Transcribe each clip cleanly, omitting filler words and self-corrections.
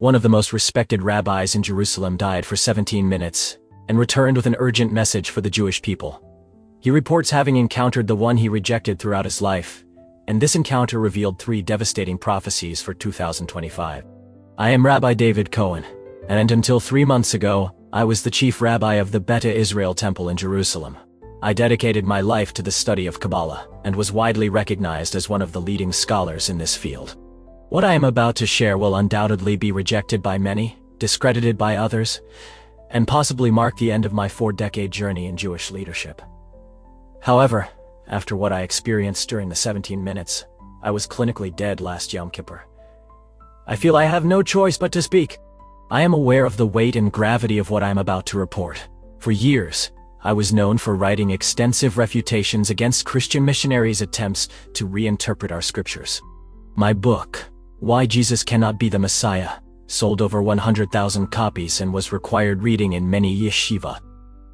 One of the most respected rabbis in Jerusalem died for 17 minutes and returned with an urgent message for the Jewish people. He reports having encountered the one he rejected throughout his life, and this encounter revealed 3 devastating prophecies for 2025. I am Rabbi David Cohen, and until 3 months ago, I was the chief rabbi of the Beta Israel Temple in Jerusalem. I dedicated my life to the study of Kabbalah and was widely recognized as one of the leading scholars in this field. What I am about to share will undoubtedly be rejected by many, discredited by others, and possibly mark the end of my 4-decade journey in Jewish leadership. However, after what I experienced during the 17 minutes, I was clinically dead last Yom Kippur. I feel I have no choice but to speak. I am aware of the weight and gravity of what I am about to report. For years, I was known for writing extensive refutations against Christian missionaries' attempts to reinterpret our scriptures. My book, Why Jesus Cannot Be the Messiah, sold over 100,000 copies and was required reading in many yeshiva.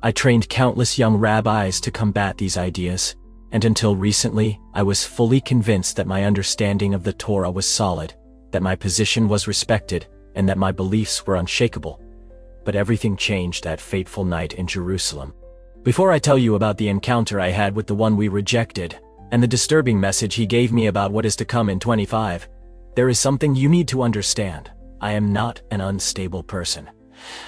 I trained countless young rabbis to combat these ideas, and until recently, I was fully convinced that my understanding of the Torah was solid, that my position was respected, and that my beliefs were unshakable. But everything changed that fateful night in Jerusalem. Before I tell you about the encounter I had with the one we rejected, and the disturbing message he gave me about what is to come in 25, there is something you need to understand. I am not an unstable person.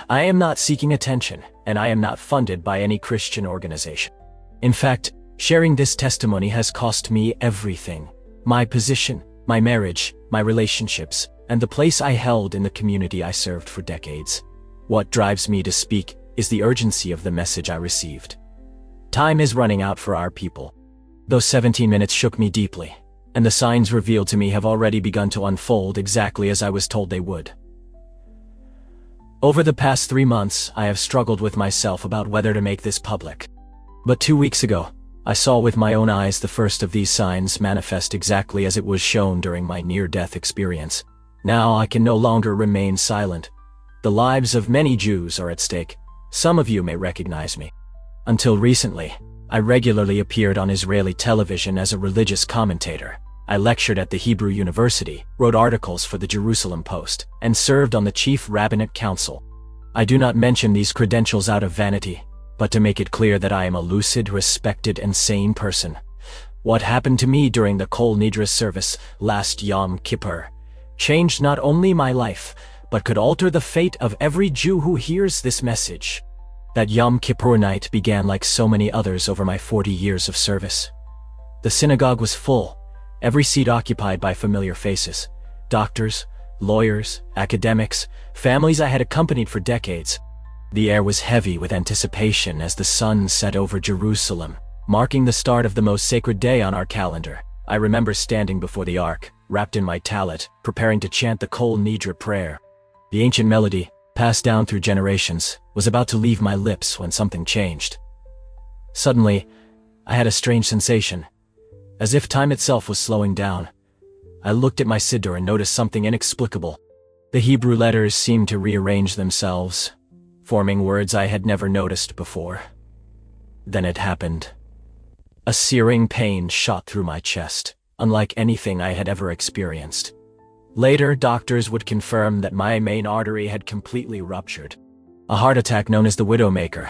I am not seeking attention, and I am not funded by any Christian organization. In fact, sharing this testimony has cost me everything: my position, my marriage, my relationships, and the place I held in the community I served for decades. What drives me to speak is the urgency of the message I received. Time is running out for our people. Those 17 minutes shook me deeply, and the signs revealed to me have already begun to unfold exactly as I was told they would. Over the past 3 months, I have struggled with myself about whether to make this public. But 2 weeks ago, I saw with my own eyes the first of these signs manifest exactly as it was shown during my near-death experience. Now I can no longer remain silent. The lives of many Jews are at stake. Some of you may recognize me. Until recently, I regularly appeared on Israeli television as a religious commentator. I lectured at the Hebrew University, wrote articles for the Jerusalem Post, and served on the Chief Rabbinate Council. I do not mention these credentials out of vanity, but to make it clear that I am a lucid, respected, and sane person. What happened to me during the Kol Nidre service last Yom Kippur changed not only my life, but could alter the fate of every Jew who hears this message. That Yom Kippur night began like so many others over my 40 years of service. The synagogue was full, every seat occupied by familiar faces: doctors, lawyers, academics, families I had accompanied for decades. The air was heavy with anticipation as the sun set over Jerusalem, marking the start of the most sacred day on our calendar. I remember standing before the ark, wrapped in my tallit, preparing to chant the Kol Nidre prayer. The ancient melody, passed down through generations, was about to leave my lips when something changed. Suddenly, I had a strange sensation, as if time itself was slowing down. I looked at my siddur and noticed something inexplicable. The Hebrew letters seemed to rearrange themselves, forming words I had never noticed before. Then it happened. A searing pain shot through my chest, unlike anything I had ever experienced. Later, doctors would confirm that my main artery had completely ruptured. A heart attack known as the Widowmaker,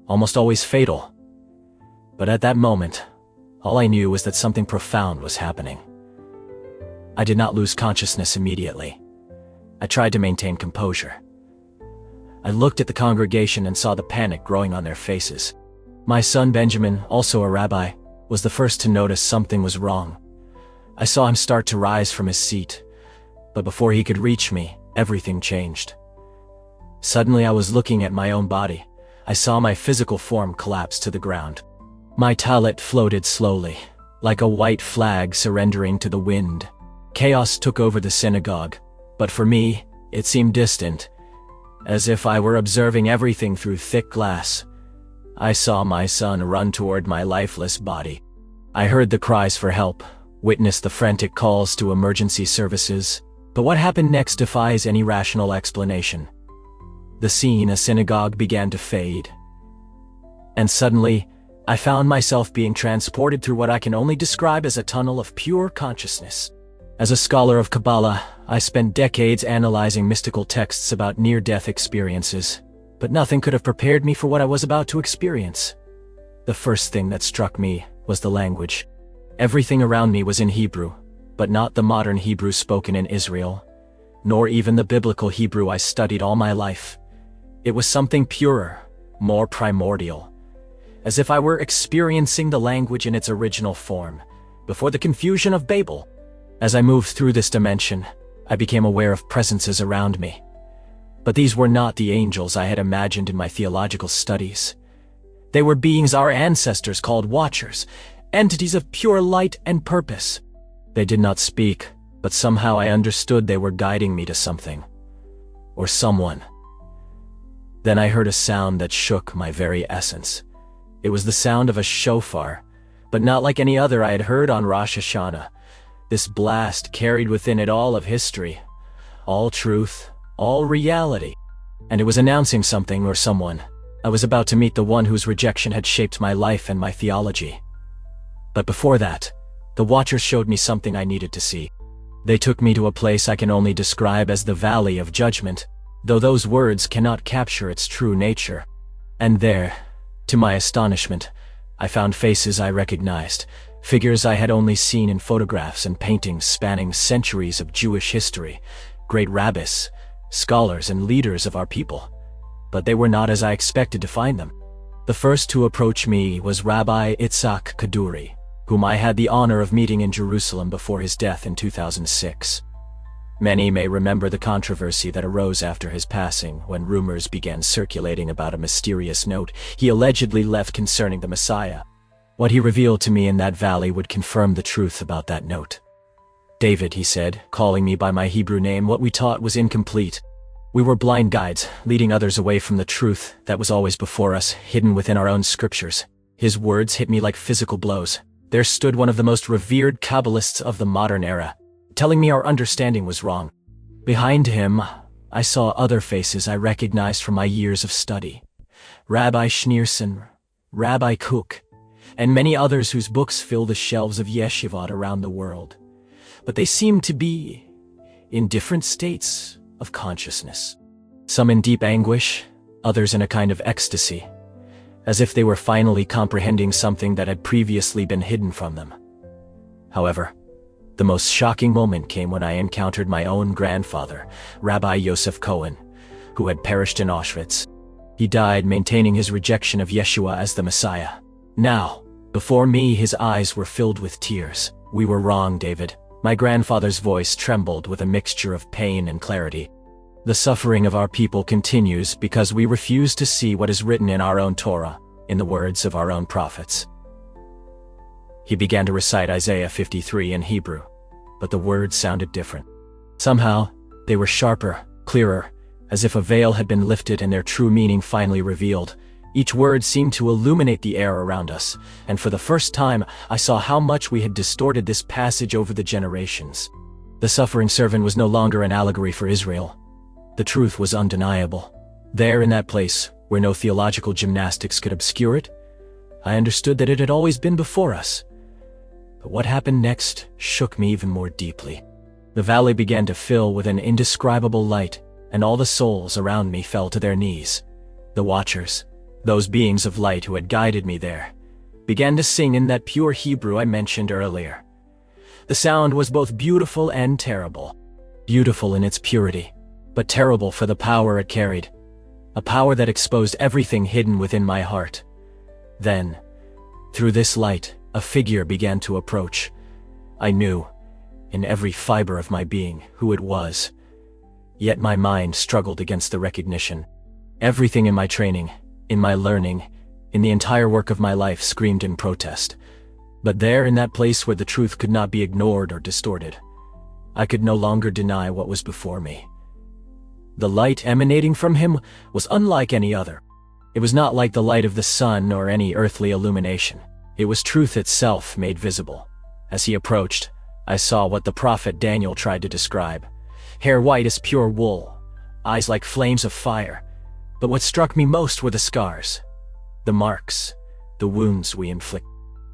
almost always fatal. But at that moment, all I knew was that something profound was happening. I did not lose consciousness immediately. I tried to maintain composure. I looked at the congregation and saw the panic growing on their faces. My son Benjamin, also a rabbi, was the first to notice something was wrong. I saw him start to rise from his seat, but before he could reach me, everything changed. Suddenly I was looking at my own body. I saw my physical form collapse to the ground. My tallit floated slowly, like a white flag surrendering to the wind. Chaos took over the synagogue, but for me, it seemed distant, as if I were observing everything through thick glass. I saw my son run toward my lifeless body. I heard the cries for help, witnessed the frantic calls to emergency services, but what happened next defies any rational explanation. The scene, a synagogue, began to fade. And suddenly, I found myself being transported through what I can only describe as a tunnel of pure consciousness. As a scholar of Kabbalah, I spent decades analyzing mystical texts about near-death experiences, but nothing could have prepared me for what I was about to experience. The first thing that struck me was the language. Everything around me was in Hebrew, but not the modern Hebrew spoken in Israel, nor even the biblical Hebrew I studied all my life. It was something purer, more primordial, as if I were experiencing the language in its original form, before the confusion of Babel. As I moved through this dimension, I became aware of presences around me. But these were not the angels I had imagined in my theological studies. They were beings our ancestors called watchers, entities of pure light and purpose. They did not speak, but somehow I understood they were guiding me to something, or someone. Then I heard a sound that shook my very essence. It was the sound of a shofar, but not like any other I had heard on Rosh Hashanah. This blast carried within it all of history, all truth, all reality, and it was announcing something or someone. I was about to meet the one whose rejection had shaped my life and my theology. But before that, the Watchers showed me something I needed to see. They took me to a place I can only describe as the Valley of Judgment, though those words cannot capture its true nature. And there, to my astonishment, I found faces I recognized, figures I had only seen in photographs and paintings spanning centuries of Jewish history, great rabbis, scholars and leaders of our people. But they were not as I expected to find them. The first to approach me was Rabbi Itzhak Kaduri, whom I had the honor of meeting in Jerusalem before his death in 2006. Many may remember the controversy that arose after his passing when rumors began circulating about a mysterious note he allegedly left concerning the Messiah. What he revealed to me in that valley would confirm the truth about that note. "David," he said, calling me by my Hebrew name, "what we taught was incomplete. We were blind guides, leading others away from the truth that was always before us, hidden within our own scriptures." His words hit me like physical blows. There stood one of the most revered Kabbalists of the modern era, telling me our understanding was wrong. Behind him, I saw other faces I recognized from my years of study. Rabbi Schneerson, Rabbi Kook, and many others whose books fill the shelves of yeshivot around the world. But they seemed to be in different states of consciousness. Some in deep anguish, others in a kind of ecstasy, as if they were finally comprehending something that had previously been hidden from them. However, the most shocking moment came when I encountered my own grandfather, Rabbi Yosef Cohen, who had perished in Auschwitz. He died maintaining his rejection of Yeshua as the Messiah. Now, before me, his eyes were filled with tears. "We were wrong, David." My grandfather's voice trembled with a mixture of pain and clarity. "The suffering of our people continues because we refuse to see what is written in our own Torah, in the words of our own prophets." He began to recite Isaiah 53 in Hebrew, but the words sounded different. Somehow, they were sharper, clearer, as if a veil had been lifted and their true meaning finally revealed. Each word seemed to illuminate the air around us, and for the first time, I saw how much we had distorted this passage over the generations. The suffering servant was no longer an allegory for Israel. The truth was undeniable. There in that place, where no theological gymnastics could obscure it, I understood that it had always been before us. But what happened next shook me even more deeply. The valley began to fill with an indescribable light, and all the souls around me fell to their knees. The Watchers, those beings of light who had guided me there, began to sing in that pure Hebrew I mentioned earlier. The sound was both beautiful and terrible. Beautiful in its purity, but terrible for the power it carried. A power that exposed everything hidden within my heart. Then, through this light, a figure began to approach. I knew, in every fiber of my being, who it was. Yet my mind struggled against the recognition. Everything in my training, in my learning, in the entire work of my life screamed in protest. But there, in that place where the truth could not be ignored or distorted, I could no longer deny what was before me. The light emanating from him was unlike any other. It was not like the light of the sun or any earthly illumination. It was truth itself made visible. As he approached, I saw what the prophet Daniel tried to describe. Hair white as pure wool, eyes like flames of fire. But what struck me most were the scars, the marks, the wounds we inflict.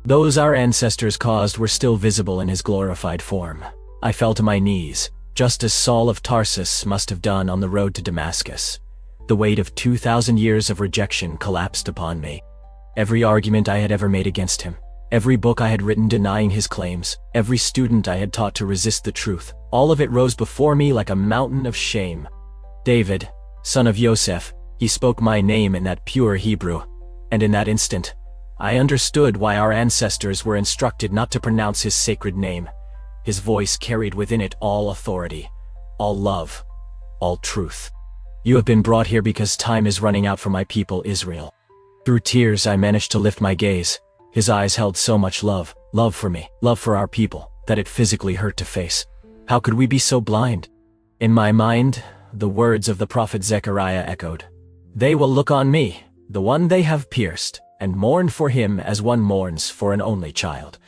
Those our ancestors caused were still visible in his glorified form. I fell to my knees, just as Saul of Tarsus must have done on the road to Damascus. The weight of 2,000 years of rejection collapsed upon me. Every argument I had ever made against him, every book I had written denying his claims, every student I had taught to resist the truth, all of it rose before me like a mountain of shame. David, son of Yosef, he spoke my name in that pure Hebrew, and in that instant, I understood why our ancestors were instructed not to pronounce his sacred name. His voice carried within it all authority, all love, all truth. You have been brought here because time is running out for my people Israel. Through tears I managed to lift my gaze. His eyes held so much love, love for me, love for our people, that it physically hurt to face. How could we be so blind? In my mind, the words of the prophet Zechariah echoed. They will look on me, the one they have pierced, and mourn for him as one mourns for an only child.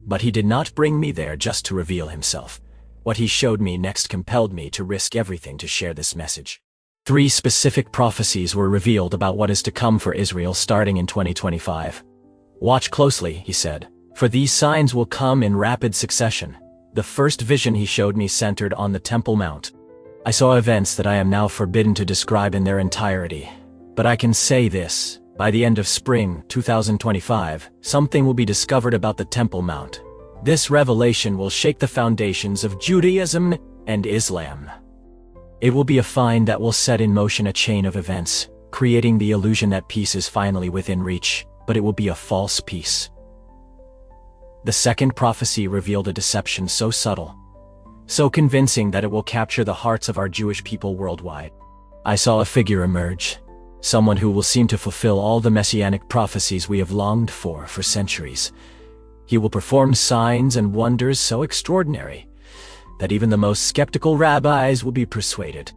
But he did not bring me there just to reveal himself. What he showed me next compelled me to risk everything to share this message. 3 specific prophecies were revealed about what is to come for Israel starting in 2025. Watch closely, he said, for these signs will come in rapid succession. The first vision he showed me centered on the Temple Mount. I saw events that I am now forbidden to describe in their entirety. But I can say this, by the end of spring 2025, something will be discovered about the Temple Mount. This revelation will shake the foundations of Judaism and Islam. It will be a find that will set in motion a chain of events, creating the illusion that peace is finally within reach, but it will be a false peace. The second prophecy revealed a deception so subtle, so convincing that it will capture the hearts of our Jewish people worldwide. I saw a figure emerge, someone who will seem to fulfill all the messianic prophecies we have longed for centuries. He will perform signs and wonders so extraordinary that even the most skeptical rabbis will be persuaded.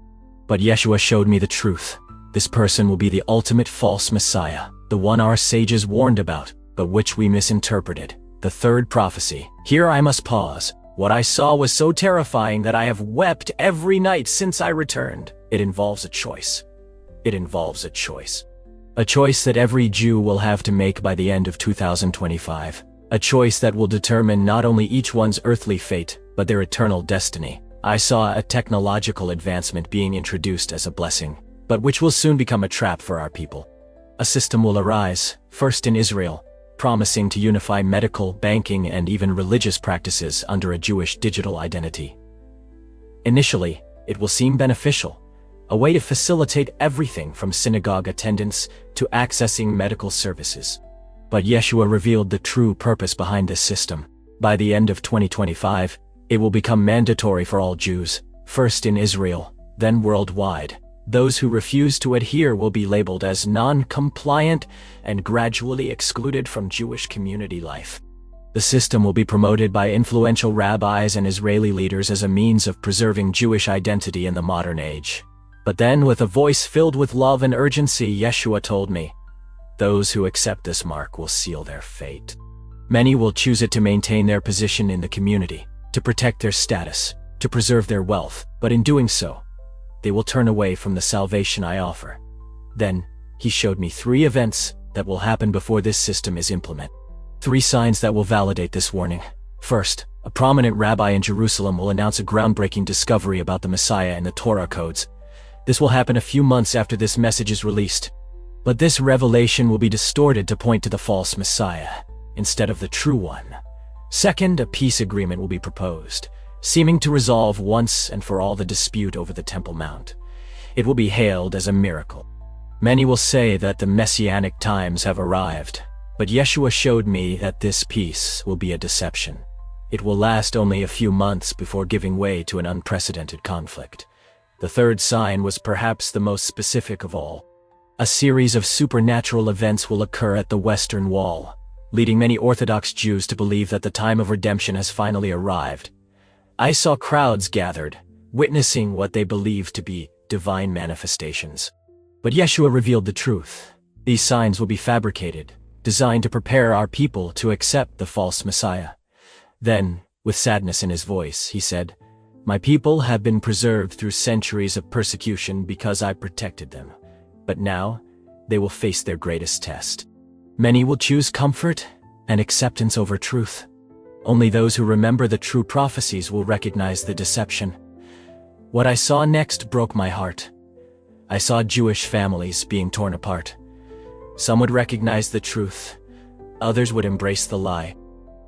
But Yeshua showed me the truth. This person will be the ultimate false Messiah, the one our sages warned about, but which we misinterpreted. The third prophecy. Here I must pause. What I saw was so terrifying that I have wept every night since I returned. It involves a choice. It involves a choice. A choice that every Jew will have to make by the end of 2025. A choice that will determine not only each one's earthly fate, but their eternal destiny. I saw a technological advancement being introduced as a blessing, but which will soon become a trap for our people. A system will arise, first in Israel, promising to unify medical, banking, and even religious practices under a Jewish digital identity. Initially, it will seem beneficial, a way to facilitate everything from synagogue attendance to accessing medical services. But Yeshua revealed the true purpose behind this system. By the end of 2025, it will become mandatory for all Jews, first in Israel, then worldwide. Those who refuse to adhere will be labeled as non-compliant and gradually excluded from Jewish community life. The system will be promoted by influential rabbis and Israeli leaders as a means of preserving Jewish identity in the modern age. But then, with a voice filled with love and urgency, Yeshua told me, those who accept this mark will seal their fate. Many will choose it to maintain their position in the community, to protect their status, to preserve their wealth, but in doing so, they will turn away from the salvation I offer. Then, he showed me 3 events that will happen before this system is implemented. 3 signs that will validate this warning. First, a prominent rabbi in Jerusalem will announce a groundbreaking discovery about the Messiah and the Torah codes. This will happen a few months after this message is released. But this revelation will be distorted to point to the false Messiah, instead of the true one. Second, a peace agreement will be proposed, seeming to resolve once and for all the dispute over the Temple Mount. It will be hailed as a miracle. Many will say that the messianic times have arrived, but Yeshua showed me that this peace will be a deception. It will last only a few months before giving way to an unprecedented conflict. The third sign was perhaps the most specific of all. A series of supernatural events will occur at the Western Wall, leading many Orthodox Jews to believe that the time of redemption has finally arrived. I saw crowds gathered, witnessing what they believed to be divine manifestations. But Yeshua revealed the truth. These signs will be fabricated, designed to prepare our people to accept the false Messiah. Then, with sadness in his voice, he said, "My people have been preserved through centuries of persecution because I protected them. But now, they will face their greatest test. Many will choose comfort and acceptance over truth. Only those who remember the true prophecies will recognize the deception. What I saw next broke my heart. I saw Jewish families being torn apart. Some would recognize the truth. Others would embrace the lie.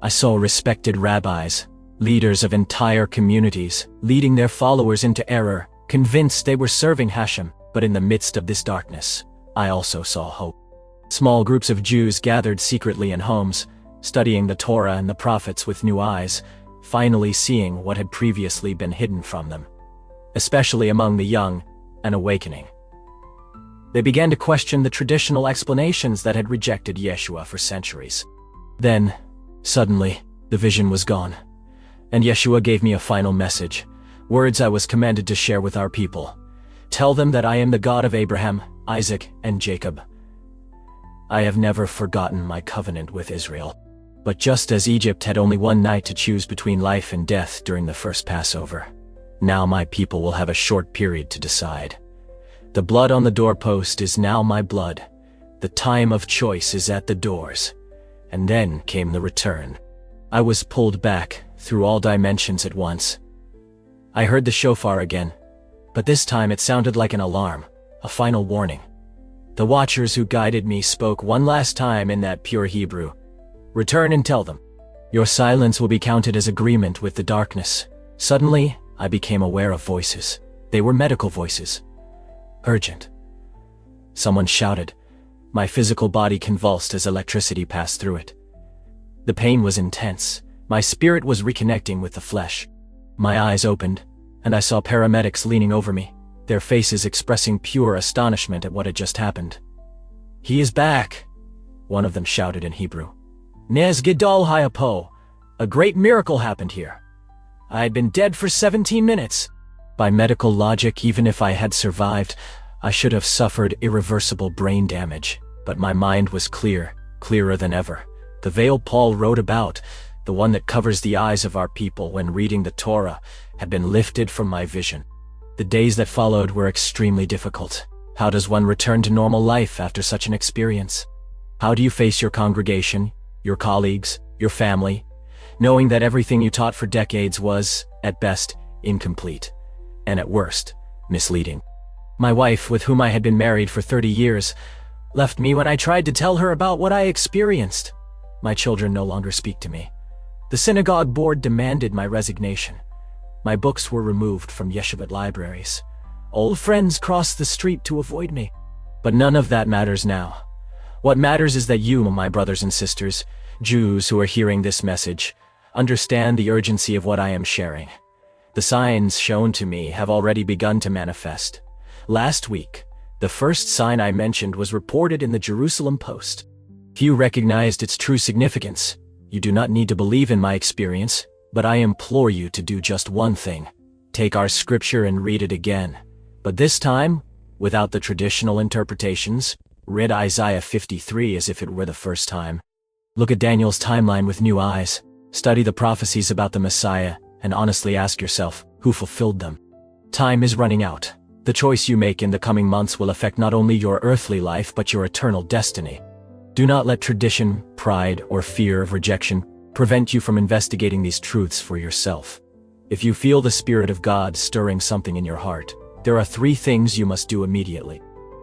I saw respected rabbis, leaders of entire communities, leading their followers into error, convinced they were serving Hashem. But in the midst of this darkness, I also saw hope. Small groups of Jews gathered secretly in homes, studying the Torah and the prophets with new eyes, finally seeing what had previously been hidden from them. Especially among the young, an awakening. They began to question the traditional explanations that had rejected Yeshua for centuries. Then, suddenly, the vision was gone, and Yeshua gave me a final message, words I was commanded to share with our people. Tell them that I am the God of Abraham, Isaac, and Jacob. I have never forgotten my covenant with Israel. But just as Egypt had only one night to choose between life and death during the first Passover, now my people will have a short period to decide. The blood on the doorpost is now my blood. The time of choice is at the doors. And then came the return. I was pulled back through all dimensions at once. I heard the shofar again, but this time it sounded like an alarm, a final warning. The watchers who guided me spoke one last time in that pure Hebrew. Return and tell them. Your silence will be counted as agreement with the darkness. Suddenly, I became aware of voices. They were medical voices. Urgent. Someone shouted. My physical body convulsed as electricity passed through it. The pain was intense. My spirit was reconnecting with the flesh. My eyes opened, and I saw paramedics leaning over me, their faces expressing pure astonishment at what had just happened. He is back, one of them shouted in Hebrew. Nez Gidal Hayapo, a great miracle happened here. I had been dead for 17 minutes. By medical logic, even if I had survived, I should have suffered irreversible brain damage. But my mind was clear, clearer than ever. The veil Paul wrote about, the one that covers the eyes of our people when reading the Torah, had been lifted from my vision. The days that followed were extremely difficult. How does one return to normal life after such an experience? How do you face your congregation, your colleagues, your family, knowing that everything you taught for decades was, at best, incomplete, and at worst, misleading? My wife, with whom I had been married for 30 years, left me when I tried to tell her about what I experienced. My children no longer speak to me. The synagogue board demanded my resignation. My books were removed from yeshivat libraries. Old friends crossed the street to avoid me. But none of that matters now. What matters is that you, my brothers and sisters, Jews who are hearing this message, understand the urgency of what I am sharing. The signs shown to me have already begun to manifest. Last week, the first sign I mentioned was reported in the Jerusalem Post. Few recognized its true significance. You do not need to believe in my experience, but I implore you to do just one thing. Take our scripture and read it again. But this time, without the traditional interpretations, read Isaiah 53 as if it were the first time. Look at Daniel's timeline with new eyes. Study the prophecies about the Messiah, and honestly ask yourself, who fulfilled them? Time is running out. The choice you make in the coming months will affect not only your earthly life but your eternal destiny. Do not let tradition, pride, or fear of rejection prevent you from investigating these truths for yourself. If you feel the Spirit of God stirring something in your heart, there are 3 things you must do immediately.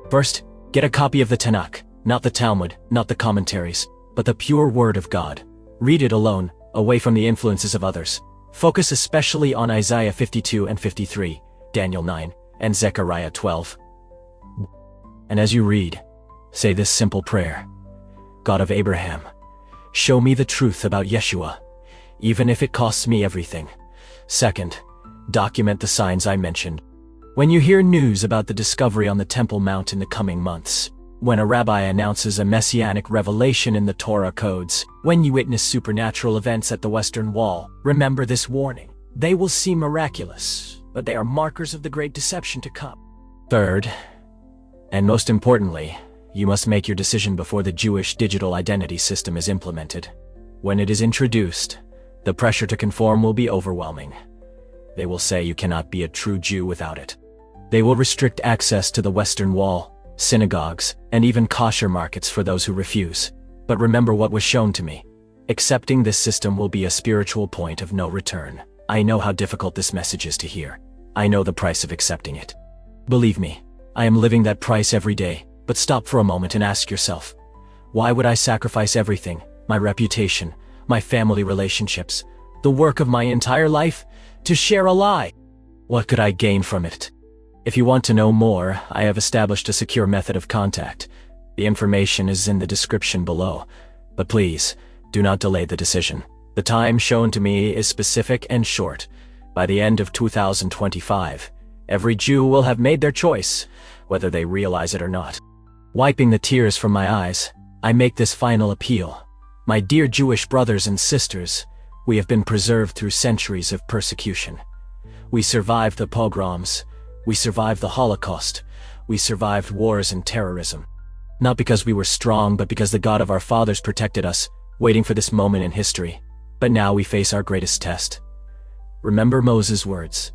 First, get a copy of the Tanakh, not the Talmud, not the commentaries, but the pure Word of God. Read it alone, away from the influences of others. Focus especially on Isaiah 52 and 53, Daniel 9, and Zechariah 12. And as you read, say this simple prayer. God of Abraham, show me the truth about Yeshua, even if it costs me everything. Second, document the signs I mentioned. When you hear news about the discovery on the Temple Mount in the coming months, when a rabbi announces a messianic revelation in the Torah codes, when you witness supernatural events at the Western Wall, remember this warning. They will seem miraculous, but they are markers of the great deception to come. Third, and most importantly, you must make your decision before the Jewish digital identity system is implemented. When it is introduced, the pressure to conform will be overwhelming. They will say you cannot be a true Jew without it. They will restrict access to the Western Wall, synagogues, and even kosher markets for those who refuse. But remember what was shown to me. Accepting this system will be a spiritual point of no return. I know how difficult this message is to hear. I know the price of accepting it. Believe me, I am living that price every day. But stop for a moment and ask yourself, why would I sacrifice everything, my reputation, my family relationships, the work of my entire life, to share a lie? What could I gain from it? If you want to know more, I have established a secure method of contact. The information is in the description below. But please, do not delay the decision. The time shown to me is specific and short. By the end of 2025, every Jew will have made their choice, whether they realize it or not. Wiping the tears from my eyes, I make this final appeal. My dear Jewish brothers and sisters, we have been preserved through centuries of persecution. We survived the pogroms. We survived the Holocaust. We survived wars and terrorism. Not because we were strong, but because the God of our fathers protected us, waiting for this moment in history. But now we face our greatest test. Remember Moses' words,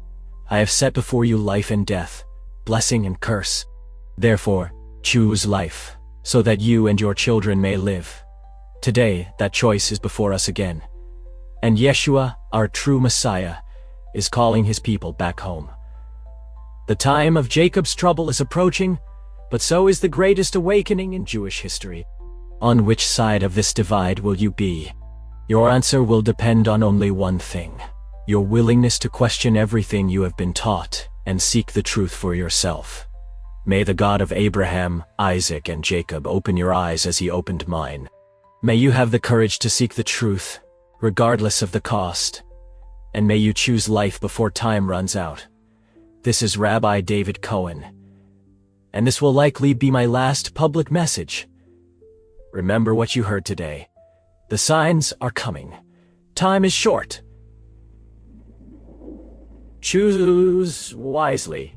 I have set before you life and death, blessing and curse. Therefore, choose life, so that you and your children may live. Today, that choice is before us again. And Yeshua, our true Messiah, is calling his people back home. The time of Jacob's trouble is approaching, but so is the greatest awakening in Jewish history. On which side of this divide will you be? Your answer will depend on only one thing: your willingness to question everything you have been taught and seek the truth for yourself. May the God of Abraham, Isaac, and Jacob open your eyes as he opened mine. May you have the courage to seek the truth, regardless of the cost. And may you choose life before time runs out. This is Rabbi David Cohen. And this will likely be my last public message. Remember what you heard today. The signs are coming. Time is short. Choose wisely.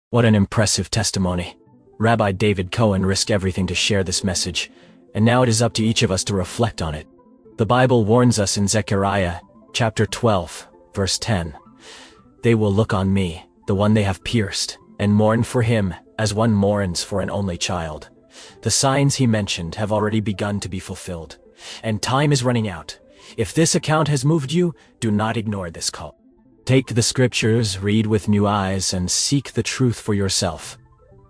What an impressive testimony. Rabbi David Cohen risked everything to share this message, and now it is up to each of us to reflect on it. The Bible warns us in Zechariah, chapter 12, verse 10. They will look on me, the one they have pierced, and mourn for him, as one mourns for an only child. The signs he mentioned have already begun to be fulfilled, and time is running out. If this account has moved you, do not ignore this call. Take the scriptures, read with new eyes, and seek the truth for yourself.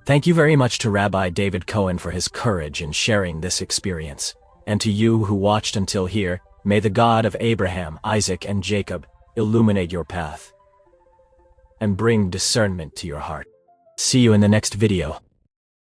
Thank you very much to Rabbi David Cohen for his courage in sharing this experience. And to you who watched until here, may the God of Abraham, Isaac, and Jacob illuminate your path and bring discernment to your heart. See you in the next video.